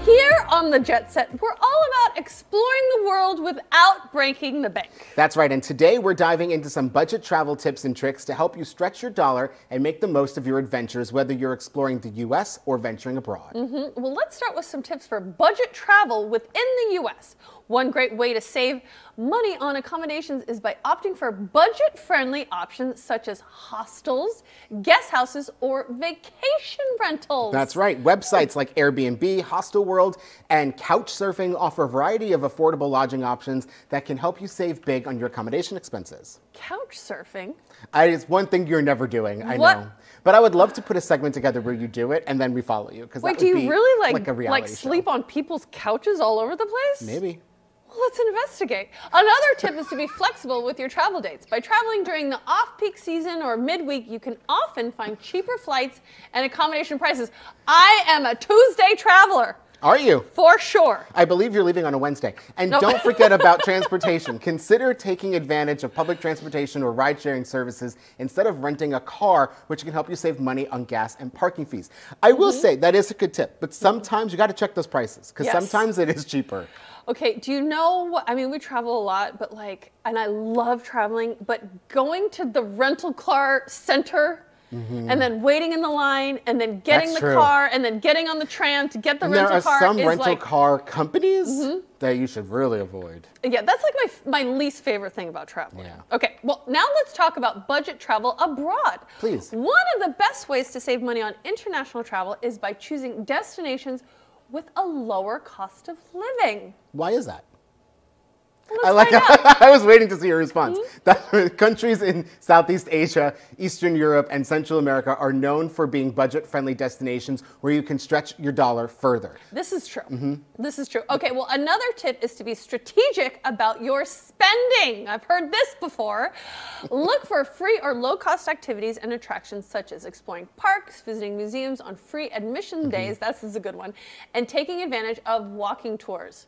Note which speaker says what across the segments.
Speaker 1: Here on the Jet Set, we're all about exploring the world without breaking the bank.
Speaker 2: That's right, and today we're diving into some budget travel tips and tricks to help you stretch your dollar and make the most of your adventures, whether you're exploring the U.S. or venturing abroad.
Speaker 1: Well, let's start with some tips for budget travel within the U.S. One great way to save money on accommodations is by opting for budget-friendly options such as hostels, guest houses, or vacation rentals.
Speaker 2: That's right. Websites like Airbnb, Hostelworld, and Couchsurfing offer a variety of affordable lodging options that can help you save big on your accommodation expenses.
Speaker 1: Couchsurfing?
Speaker 2: It's one thing you're never doing, I know. But I would love to put a segment together where you do it and then we follow you.
Speaker 1: Wait, do you really
Speaker 2: like a reality show.
Speaker 1: sleep on people's couches all over the place?
Speaker 2: Maybe.
Speaker 1: Well, let's investigate. Another tip is to be flexible with your travel dates. By traveling during the off-peak season or midweek, you can often find cheaper flights and accommodation prices. I am a Tuesday traveler.
Speaker 2: Are you?
Speaker 1: For sure.
Speaker 2: I believe you're leaving on a Wednesday. And don't forget about transportation. Consider taking advantage of public transportation or ride-sharing services instead of renting a car, which can help you save money on gas and parking fees. I will say that is a good tip, but sometimes you got to check those prices because sometimes it is cheaper.
Speaker 1: Okay, do you know what, I mean, we travel a lot, but and I love traveling, but going to the rental car center and then waiting in the line and then getting the car and then getting on the tram to get the rental car.
Speaker 2: There are some rental car companies that you should really avoid.
Speaker 1: Yeah, that's like my least favorite thing about traveling.
Speaker 2: Yeah.
Speaker 1: Okay, well, now let's talk about budget travel abroad.
Speaker 2: Please.
Speaker 1: One of the best ways to save money on international travel is by choosing destinations with a lower cost of living.
Speaker 2: Why is that?
Speaker 1: I
Speaker 2: I was waiting to see your response. Countries in Southeast Asia, Eastern Europe, and Central America are known for being budget-friendly destinations where you can stretch your dollar further.
Speaker 1: This is true. This is true. Okay, well, another tip is to be strategic about your spending. I've heard this before. Look for free or low-cost activities and attractions such as exploring parks, visiting museums on free admission days, this is a good one, and taking advantage of walking tours.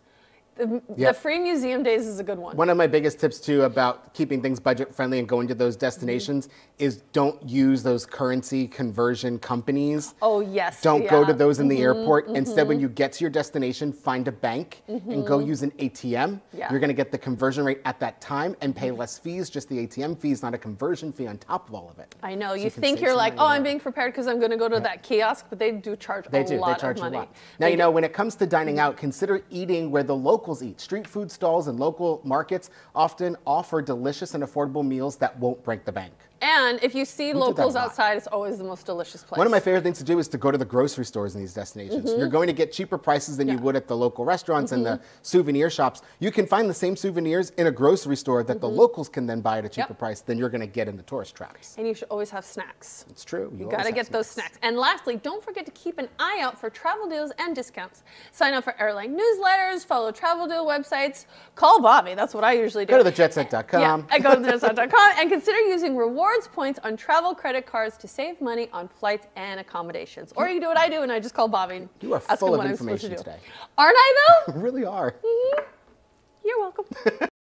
Speaker 1: The free museum days is a good one.
Speaker 2: One of my biggest tips, too, about keeping things budget-friendly and going to those destinations is don't use those currency conversion companies.
Speaker 1: Oh, yes.
Speaker 2: Don't go to those in the airport. Instead, when you get to your destination, find a bank and go use an ATM. You're going to get the conversion rate at that time and pay less fees, just the ATM fees, not a conversion fee on top of all of it.
Speaker 1: I know. So you think you're like, oh, I'm being prepared because I'm going to go to that kiosk, but they do charge a lot of money.
Speaker 2: They charge a lot. Now, you know, when it comes to dining out, consider eating where the locals eat. Street food stalls and local markets often offer delicious and affordable meals that won't break the bank.
Speaker 1: And if you see locals outside, it's always the most delicious place.
Speaker 2: One of my favorite things to do is to go to the grocery stores in these destinations. You're going to get cheaper prices than you would at the local restaurants and the souvenir shops. You can find the same souvenirs in a grocery store that the locals can then buy at a cheaper price than you're going to get in the tourist traps.
Speaker 1: And you should always have snacks.
Speaker 2: It's true.
Speaker 1: You got to get those snacks. And lastly, don't forget to keep an eye out for travel deals and discounts. Sign up for airline newsletters, follow travel deal websites, call Bobby. That's what I usually do.
Speaker 2: Go to thejetset.com.
Speaker 1: I go to thejetset.com and consider using rewards points on travel credit cards to save money on flights and accommodations. Or you can do what I do and I just call Bobby.
Speaker 2: You are full of information today.
Speaker 1: Aren't I though?
Speaker 2: You really are.
Speaker 1: You're welcome.